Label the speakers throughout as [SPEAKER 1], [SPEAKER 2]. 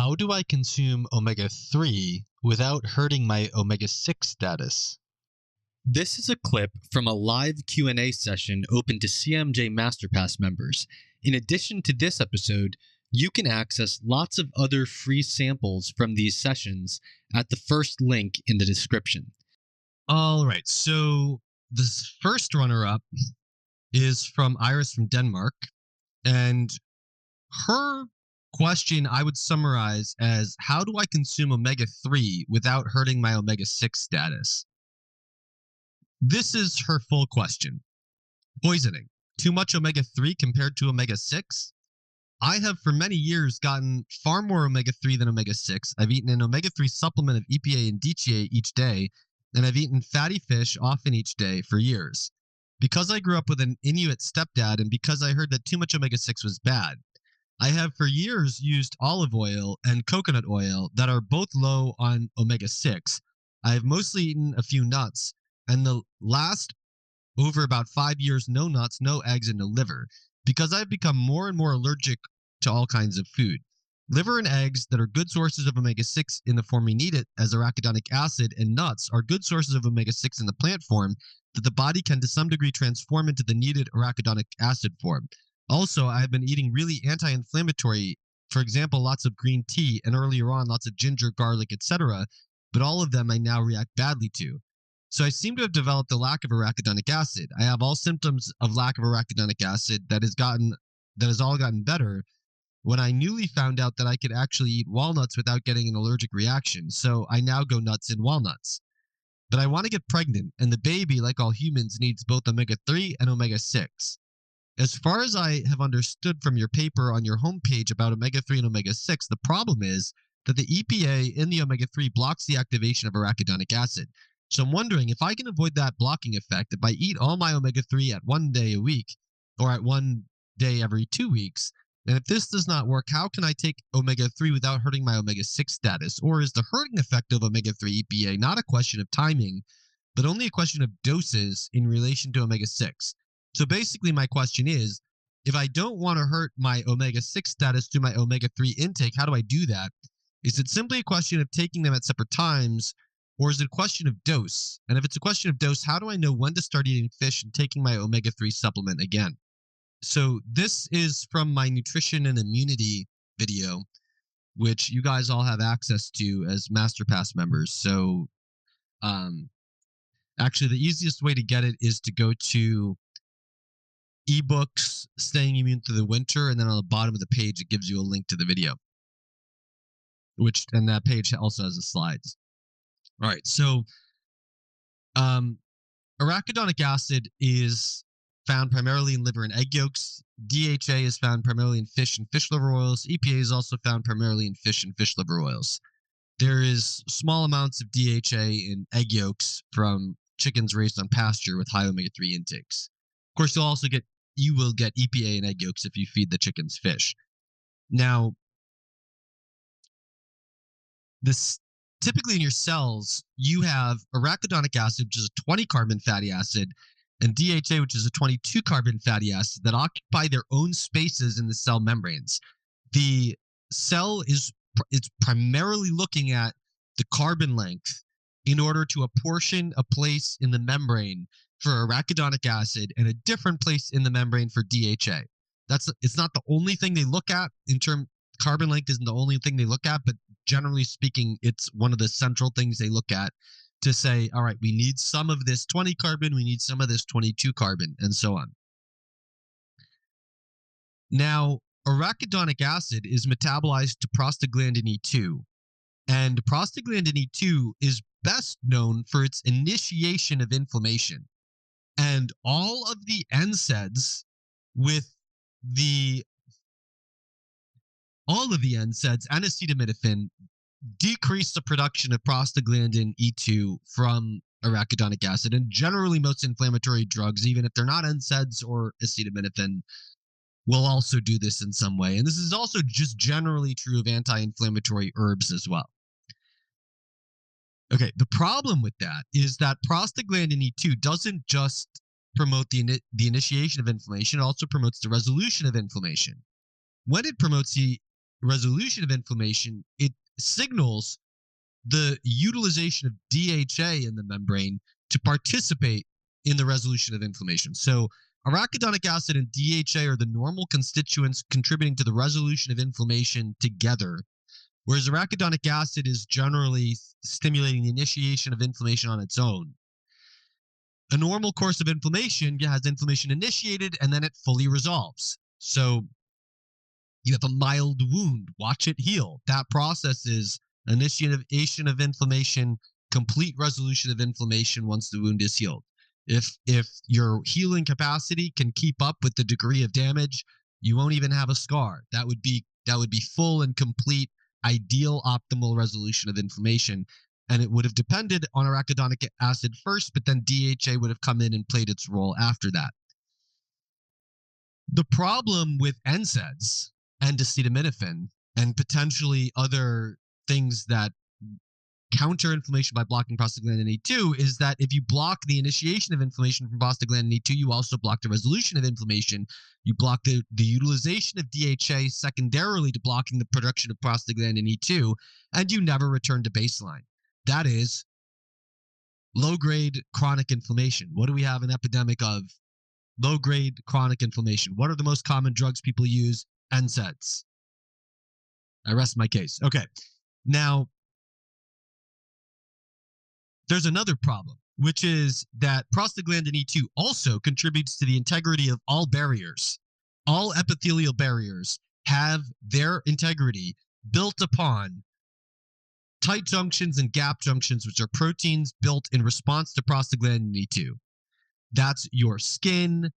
[SPEAKER 1] How do I consume omega-3 without hurting my omega-6 status?
[SPEAKER 2] This is a clip from a live Q&A session open to CMJ MasterPass members. In addition to this episode, you can access lots of other free samples from these sessions at the first link in the description.
[SPEAKER 3] All right, so this first runner-up is from Iris from Denmark, and her question I would summarize as, how do I consume omega-3 without hurting my omega-6 status? This is her full question. Poisoning. Too much omega-3 compared to omega-6? I have for many years gotten far more omega-3 than omega-6. I've eaten an omega-3 supplement of EPA and DHA each day, and I've eaten fatty fish often each day for years. Because I grew up with an Inuit stepdad and because I heard that too much omega-6 was bad, I have for years used olive oil and coconut oil that are both low on omega-6. I have mostly eaten a few nuts, and the last over about 5 years, no nuts, no eggs, and no liver, because I've become more and more allergic to all kinds of food. Liver and eggs that are good sources of omega-6 in the form we need it as arachidonic acid, and nuts are good sources of omega-6 in the plant form that the body can to some degree transform into the needed arachidonic acid form. Also, I have been eating really anti-inflammatory, for example, lots of green tea, and earlier on, lots of ginger, garlic, etc., but all of them I now react badly to. So I seem to have developed a lack of arachidonic acid. I have all symptoms of lack of arachidonic acid that has all gotten better when I newly found out that I could actually eat walnuts without getting an allergic reaction. So I now go nuts in walnuts. But I want to get pregnant, and the baby, like all humans, needs both omega-3 and omega-6. As far as I have understood from your paper on your homepage about omega-3 and omega-6, the problem is that the EPA in the omega-3 blocks the activation of arachidonic acid. So I'm wondering if I can avoid that blocking effect if I eat all my omega-3 at 1 day a week or at 1 day every 2 weeks. And if this does not work, how can I take omega-3 without hurting my omega-6 status? Or is the hurting effect of omega-3 EPA not a question of timing, but only a question of doses in relation to omega-6? So basically my question is, if I don't want to hurt my omega-6 status through my omega-3 intake, how do I do that? Is it simply a question of taking them at separate times, or is it a question of dose? And if it's a question of dose, how do I know when to start eating fish and taking my omega-3 supplement again? So this is from my nutrition and immunity video, which you guys all have access to as MasterPass members. So actually the easiest way to get it is to go to ebooks, Staying Immune Through the Winter, and then on the bottom of the page, it gives you a link to the video, and that page also has the slides. All right, so arachidonic acid is found primarily in liver and egg yolks. DHA is found primarily in fish and fish liver oils. EPA is also found primarily in fish and fish liver oils. There is small amounts of DHA in egg yolks from chickens raised on pasture with high omega-3 intakes. Of course, you will get EPA in egg yolks if you feed the chickens fish. Now, typically in your cells, you have arachidonic acid, which is a 20-carbon fatty acid, and DHA, which is a 22-carbon fatty acid that occupy their own spaces in the cell membranes. The cell it's primarily looking at the carbon length in order to apportion a place in the membrane for arachidonic acid and a different place in the membrane for DHA. It's not the only thing they look at carbon length isn't the only thing they look at, but generally speaking, it's one of the central things they look at to say, all right, we need some of this 20 carbon, we need some of this 22 carbon, and so on. Now, arachidonic acid is metabolized to prostaglandin E2, and prostaglandin E2 is best known for its initiation of inflammation. And all of the NSAIDs and acetaminophen decrease the production of prostaglandin E2 from arachidonic acid. And generally, most inflammatory drugs, even if they're not NSAIDs or acetaminophen, will also do this in some way. And this is also just generally true of anti-inflammatory herbs as well. Okay, the problem with that is that prostaglandin E2 doesn't just promote the initiation of inflammation, it also promotes the resolution of inflammation. When it promotes the resolution of inflammation, it signals the utilization of DHA in the membrane to participate in the resolution of inflammation. So arachidonic acid and DHA are the normal constituents contributing to the resolution of inflammation together, whereas arachidonic acid is generally stimulating the initiation of inflammation on its own. A normal course of inflammation has inflammation initiated and then it fully resolves. So you have a mild wound, watch it heal. That process is initiation of inflammation, complete resolution of inflammation once the wound is healed. If your healing capacity can keep up with the degree of damage, you won't even have a scar. That would be full and complete, ideal, optimal resolution of inflammation. And it would have depended on arachidonic acid first, but then DHA would have come in and played its role after that. The problem with NSAIDs and acetaminophen and potentially other things that counter inflammation by blocking prostaglandin E2 is that if you block the initiation of inflammation from prostaglandin E2, you also block the resolution of inflammation. You block the utilization of DHA secondarily to blocking the production of prostaglandin E2, and you never return to baseline. That is low-grade chronic inflammation. What do we have an epidemic of? Low-grade chronic inflammation. What are the most common drugs people use? NSAIDs. I rest my case. Okay. Now, there's another problem, which is that prostaglandin E2 also contributes to the integrity of all barriers. All epithelial barriers have their integrity built upon tight junctions and gap junctions, which are proteins built in response to prostaglandin E2. That's your skin,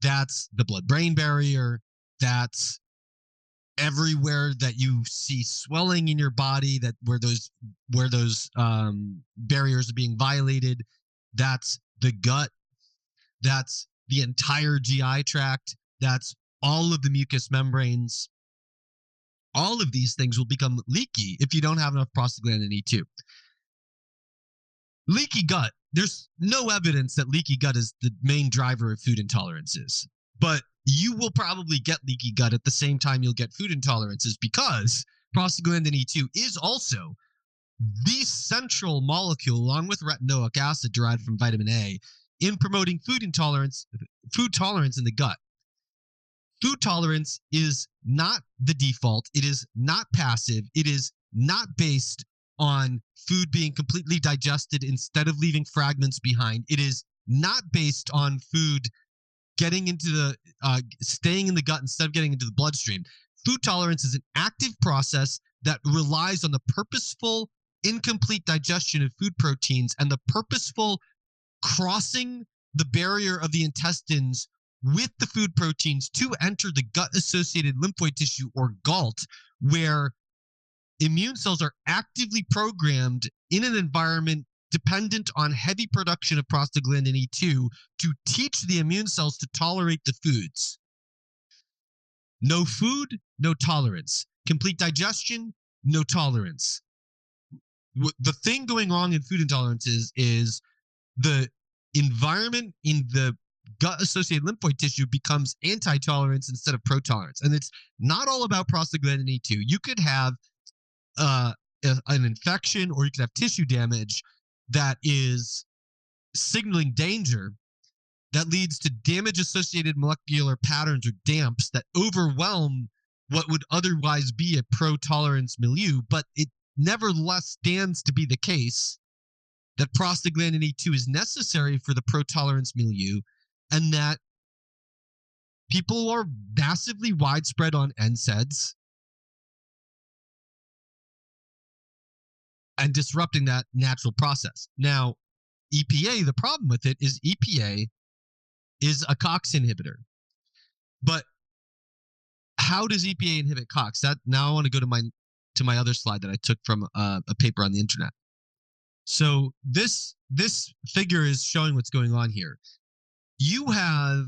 [SPEAKER 3] that's the blood-brain barrier, that's everywhere that you see swelling in your body, that where those barriers are being violated. That's the gut, that's the entire GI tract, that's all of the mucous membranes. All of these things will become leaky if you don't have enough prostaglandin E2. Leaky gut, there's no evidence that leaky gut is the main driver of food intolerances, but you will probably get leaky gut at the same time you'll get food intolerances, because prostaglandin E2 is also the central molecule, along with retinoic acid derived from vitamin A, in promoting food tolerance in the gut. Food tolerance is not the default. It is not passive. It is not based on food being completely digested instead of leaving fragments behind. It is not based on food getting into the staying in the gut instead of getting into the bloodstream. Food tolerance is an active process that relies on the purposeful, incomplete digestion of food proteins and the purposeful crossing the barrier of the intestines with the food proteins to enter the gut-associated lymphoid tissue, or GALT, where immune cells are actively programmed in an environment dependent on heavy production of prostaglandin E2 to teach the immune cells to tolerate the foods. No food, no tolerance. Complete digestion, no tolerance. The thing going wrong in food intolerances is the environment in the gut-associated lymphoid tissue becomes anti-tolerance instead of pro-tolerance. And it's not all about prostaglandin E2. You could have an infection, or you could have tissue damage that is signaling danger, that leads to damage-associated molecular patterns or DAMPs that overwhelm what would otherwise be a pro-tolerance milieu. But it nevertheless stands to be the case that prostaglandin E2 is necessary for the pro-tolerance milieu, and that people who are massively widespread on NSAIDs and disrupting that natural process. Now, EPA, the problem with it is EPA is a COX inhibitor. But how does EPA inhibit COX? Now I want to go to my other slide that I took from a paper on the internet. So this figure is showing what's going on here. You have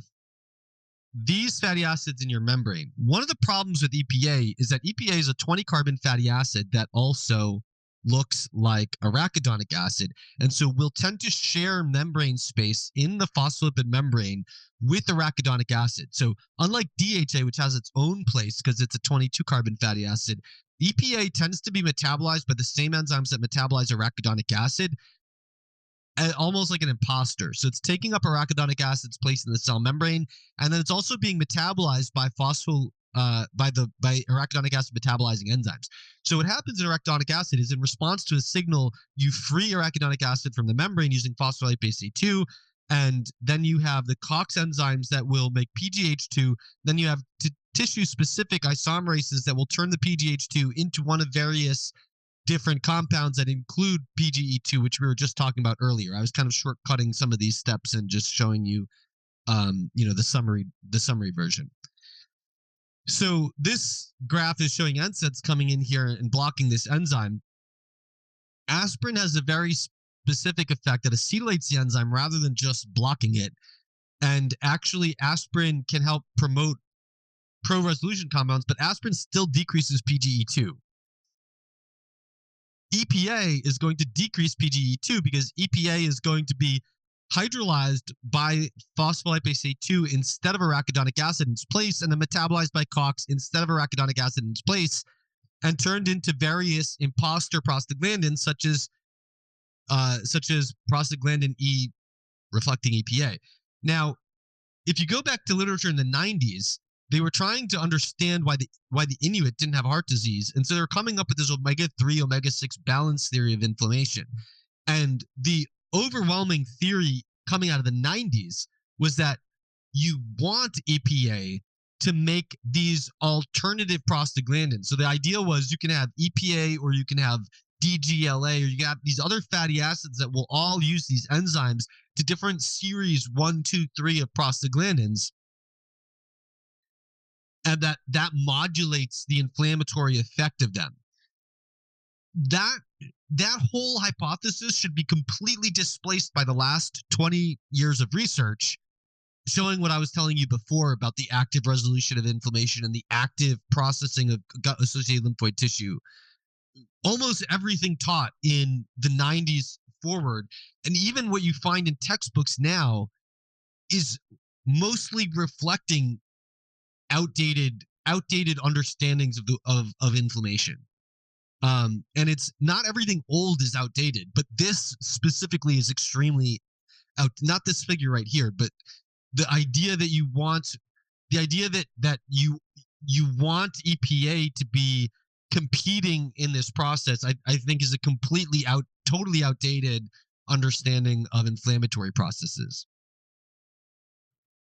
[SPEAKER 3] these fatty acids in your membrane. One of the problems with EPA is that EPA is a 20-carbon fatty acid that also looks like arachidonic acid. And so we'll tend to share membrane space in the phospholipid membrane with arachidonic acid. So unlike DHA, which has its own place because it's a 22 carbon fatty acid, EPA tends to be metabolized by the same enzymes that metabolize arachidonic acid, almost like an imposter. So it's taking up arachidonic acid's place in the cell membrane, and then it's also being metabolized by by arachidonic acid metabolizing enzymes. So what happens in arachidonic acid is, in response to a signal, you free arachidonic acid from the membrane using phospholipase A2, and then you have the COX enzymes that will make PGH2. Then you have tissue-specific isomerases that will turn the PGH2 into one of various different compounds that include PGE2, which we were just talking about earlier. I was kind of shortcutting some of these steps and just showing you, the summary version. So this graph is showing NSAIDs coming in here and blocking this enzyme. Aspirin has a very specific effect that acetylates the enzyme rather than just blocking it. And actually, aspirin can help promote pro-resolution compounds, but aspirin still decreases PGE2. EPA is going to decrease PGE2 because EPA is going to be hydrolyzed by phospholipase A2 instead of arachidonic acid in its place, and then metabolized by COX instead of arachidonic acid in its place, and turned into various imposter prostaglandins such as prostaglandin E reflecting EPA. Now, if you go back to literature in the 90s, they were trying to understand why the Inuit didn't have heart disease, and so they're coming up with this omega-3, omega-6 balance theory of inflammation. And the overwhelming theory coming out of the 90s was that you want EPA to make these alternative prostaglandins. So the idea was you can have EPA, or you can have DGLA, or you have these other fatty acids that will all use these enzymes to different series 1, 2, 3 of prostaglandins, and that modulates the inflammatory effect of them. That whole hypothesis should be completely displaced by the last 20 years of research, showing what I was telling you before about the active resolution of inflammation and the active processing of gut-associated lymphoid tissue. Almost everything taught in the 90s forward, and even what you find in textbooks now, is mostly reflecting outdated understandings of inflammation. And it's not everything old is outdated, but this specifically is extremely not this figure right here, but the idea that you want EPA to be competing in this process, I think is a totally outdated understanding of inflammatory processes.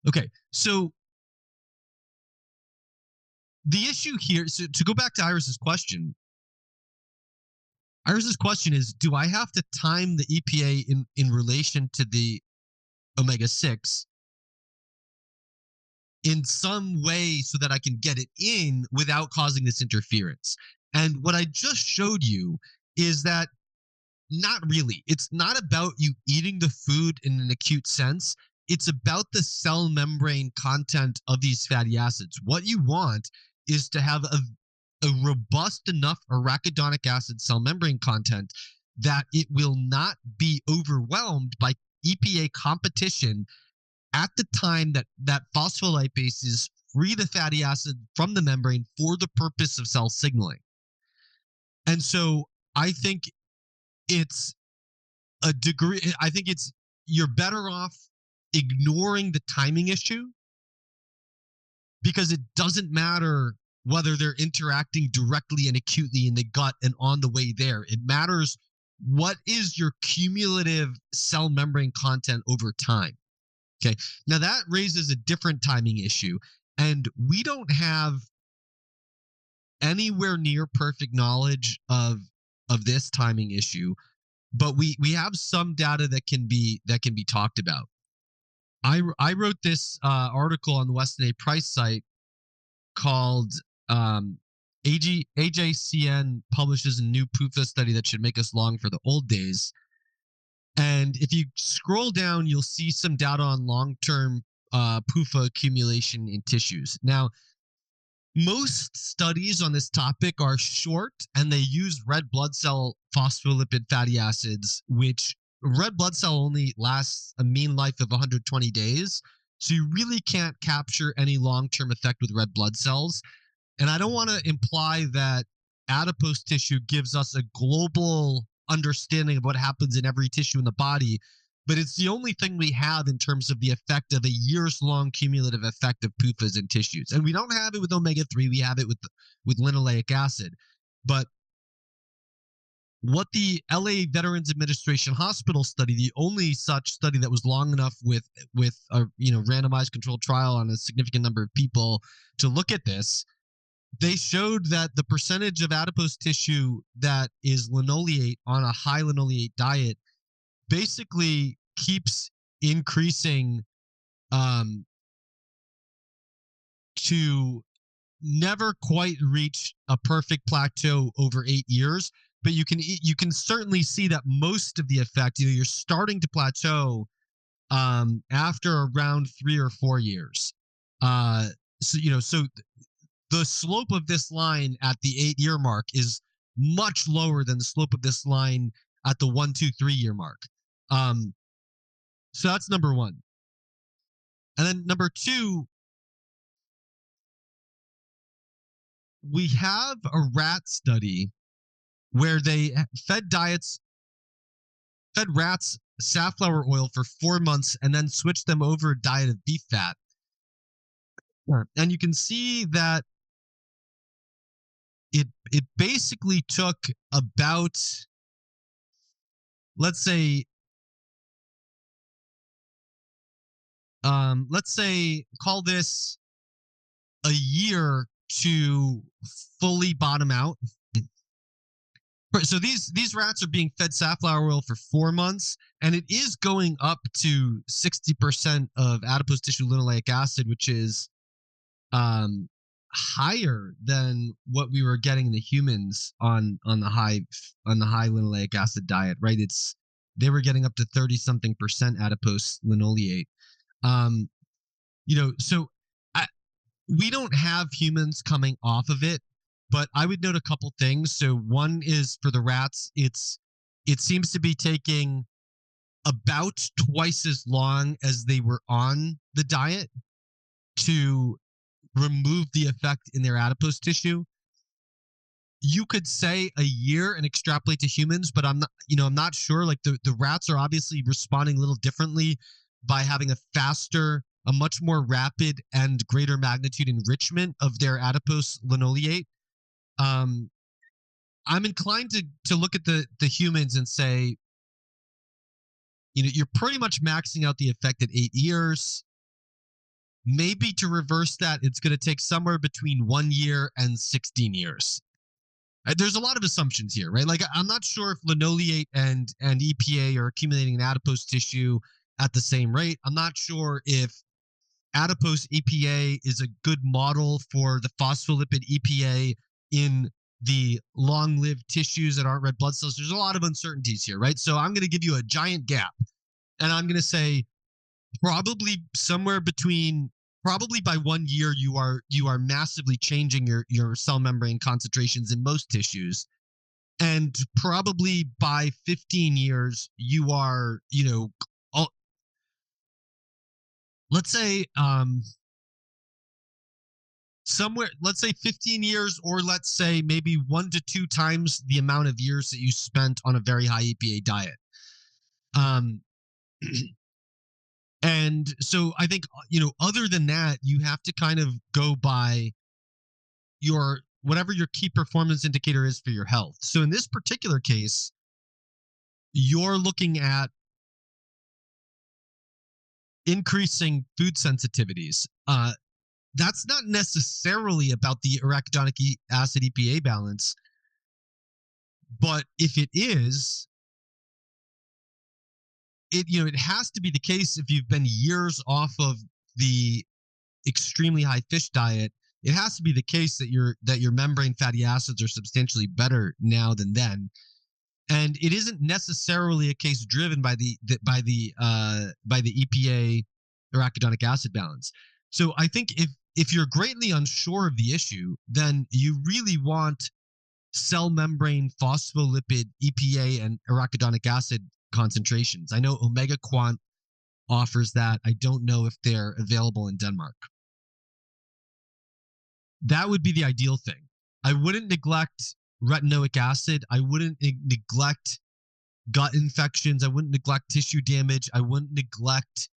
[SPEAKER 3] Okay, so the issue here, so to go back to Iris's question is, do I have to time the EPA in relation to the omega-6 in some way so that I can get it in without causing this interference? And what I just showed you is that not really. It's not about you eating the food in an acute sense. It's about the cell membrane content of these fatty acids. What you want is to have a robust enough arachidonic acid cell membrane content that it will not be overwhelmed by EPA competition at the time that phospholipases free the fatty acid from the membrane for the purpose of cell signaling. And so I think you're better off ignoring the timing issue, because it doesn't matter whether they're interacting directly and acutely in the gut and on the way there. It matters what is your cumulative cell membrane content over time. Okay, now that raises a different timing issue, and we don't have anywhere near perfect knowledge of this timing issue, but we have some data that can be talked about. I wrote this article on the Weston A. Price site called AJCN publishes a new PUFA study that should make us long for the old days. And if you scroll down, you'll see some data on long-term PUFA accumulation in tissues. Now, most studies on this topic are short, and they use red blood cell phospholipid fatty acids, which red blood cell only lasts a mean life of 120 days. So you really can't capture any long-term effect with red blood cells. And I don't want to imply that adipose tissue gives us a global understanding of what happens in every tissue in the body, but it's the only thing we have in terms of the effect of a years-long cumulative effect of PUFAs in tissues. And we don't have it with omega-3, we have it with linoleic acid. But what the LA Veterans Administration Hospital study, the only such study that was long enough with a randomized controlled trial on a significant number of people to look at this, they showed that the percentage of adipose tissue that is linoleate on a high linoleate diet basically keeps increasing to never quite reach a perfect plateau over 8 years. But you can certainly see that most of the effect, you're starting to plateau after around 3 or 4 years. So the slope of this line at the 8-year mark is much lower than the slope of this line at the 1, 2, 3 year mark. So that's number one. And then number two, we have a rat study where they fed rats safflower oil for 4 months and then switched them over a diet of beef fat. And you can see that it basically took about, let's say call this a year to fully bottom out. So these rats are being fed safflower oil for 4 months, and it is going up to 60% of adipose tissue linoleic acid, which is higher than what we were getting in the humans on the high linoleic acid diet, right? They were getting up to 30-something% adipose linoleate. So we don't have humans coming off of it, but I would note a couple things. So one is for the rats, it seems to be taking about twice as long as they were on the diet to remove the effect in their adipose tissue. You could say a year and extrapolate to humans, but I'm not sure. Like the rats are obviously responding a little differently by having a much more rapid and greater magnitude enrichment of their adipose linoleate. I'm inclined to look at the humans and say, you're pretty much maxing out the effect at 8 years. Maybe to reverse that, it's going to take somewhere between 1 year and 16 years. There's a lot of assumptions here, right? Like, I'm not sure if linoleate and EPA are accumulating in adipose tissue at the same rate. I'm not sure if adipose EPA is a good model for the phospholipid EPA in the long-lived tissues that aren't red blood cells. There's a lot of uncertainties here, right? So I'm going to give you a giant gap, and I'm going to say probably by 1 year you are massively changing your cell membrane concentrations in most tissues, and probably by 15 years you are let's say 15 years, or let's say maybe 1 to 2 times the amount of years that you spent on a very high EPA diet. And so I think, other than that, you have to kind of go by whatever your key performance indicator is for your health. So in this particular case, you're looking at increasing food sensitivities. That's not necessarily about the arachidonic acid EPA balance, but if it is, it has to be the case if you've been years off of the extremely high fish diet. It has to be the case that your membrane fatty acids are substantially better now than then. And it isn't necessarily a case driven by the EPA arachidonic acid balance. So I think if you're greatly unsure of the issue, then you really want cell membrane phospholipid EPA and arachidonic acid concentrations. I know Omega Quant offers that. I don't know if they're available in Denmark. That would be the ideal thing. I wouldn't neglect retinoic acid. I wouldn't neglect gut infections. I wouldn't neglect tissue damage. I wouldn't neglect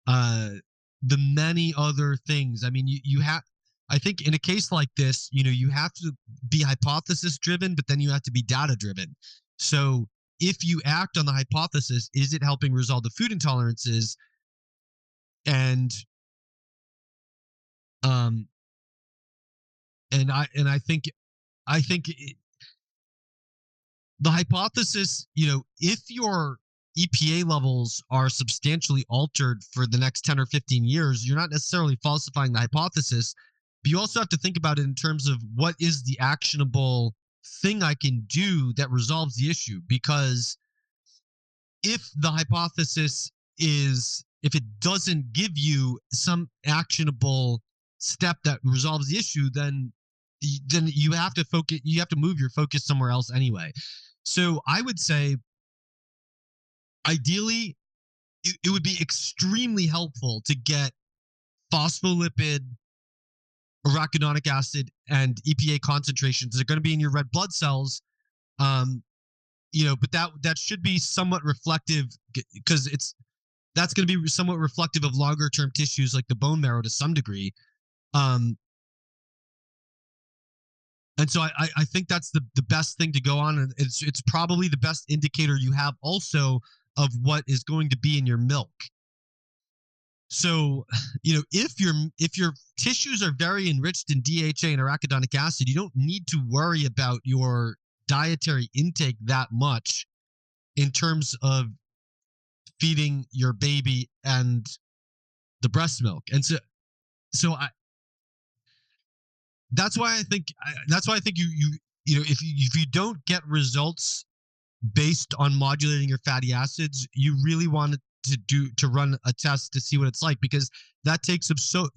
[SPEAKER 3] the many other things. I mean, you have, I think in a case like this, you have to be hypothesis driven, but then you have to be data driven. So if you act on the hypothesis, is it helping resolve the food intolerances? And I think the hypothesis, if your EPA levels are substantially altered for the next 10 or 15 years, you're not necessarily falsifying the hypothesis, but you also have to think about it in terms of what is the actionable thing I can do that resolves the issue. Because if the hypothesis if it doesn't give you some actionable step that resolves the issue, then you have to move your focus somewhere else anyway. So I would say, ideally, it would be extremely helpful to get phospholipid, arachidonic acid, and EPA concentrations. They're going to be in your red blood cells, but that should be somewhat reflective, because that's going to be somewhat reflective of longer term tissues like the bone marrow to some degree. And so I think that's the best thing to go on. And it's probably the best indicator you have also of what is going to be in your milk. So, if your tissues are very enriched in DHA and arachidonic acid, you don't need to worry about your dietary intake that much in terms of feeding your baby and the breast milk. And so that's why I think if you don't get results based on modulating your fatty acids, you really want to run a test to see what it's like, because that takes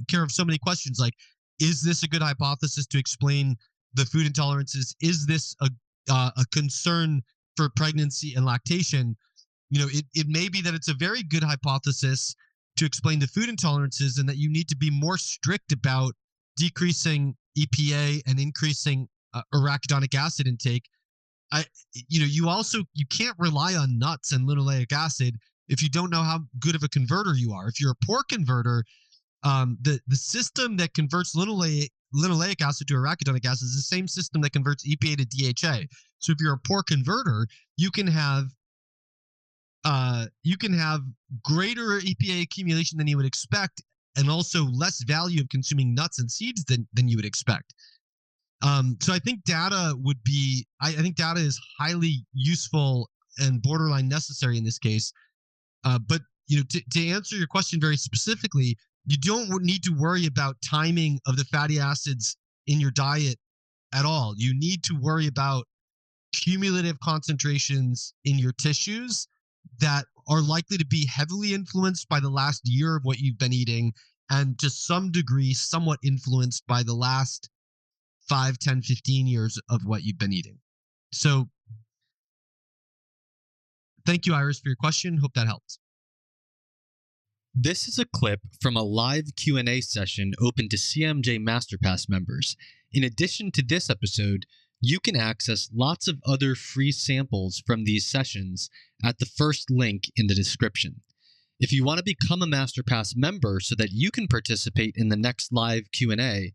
[SPEAKER 3] care of so many questions, like, is this a good hypothesis to explain the food intolerances? Is this a concern for pregnancy and lactation? It may be that it's a very good hypothesis to explain the food intolerances, and that you need to be more strict about decreasing EPA and increasing arachidonic acid intake. You can't rely on nuts and linoleic acid if you don't know how good of a converter you are. If you're a poor converter, the system that converts linoleic acid to arachidonic acid is the same system that converts EPA to DHA. So if you're a poor converter, you can have greater EPA accumulation than you would expect, and also less value of consuming nuts and seeds than you would expect. So I think data is highly useful and borderline necessary in this case. But to answer your question very specifically, you don't need to worry about timing of the fatty acids in your diet at all. You need to worry about cumulative concentrations in your tissues that are likely to be heavily influenced by the last year of what you've been eating, and to some degree somewhat influenced by the last 5, 10, 15 years of what you've been eating. So thank you, Iris, for your question. Hope that helps.
[SPEAKER 2] This is a clip from a live Q&A session open to CMJ MasterPass members. In addition to this episode, you can access lots of other free samples from these sessions at the first link in the description. If you want to become a MasterPass member so that you can participate in the next live Q&A,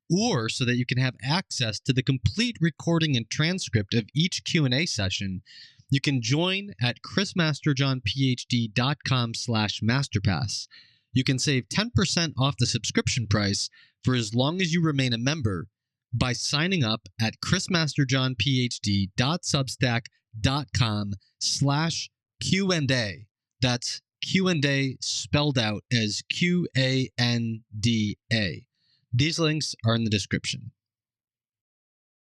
[SPEAKER 2] or so that you can have access to the complete recording and transcript of each Q&A session, you can join at chrismasterjohnphd.com/masterpass. You can save 10% off the subscription price for as long as you remain a member by signing up at chrismasterjohnphd.substack.com/Q&A. That's Q&A spelled out as Qanda. These links are in the description.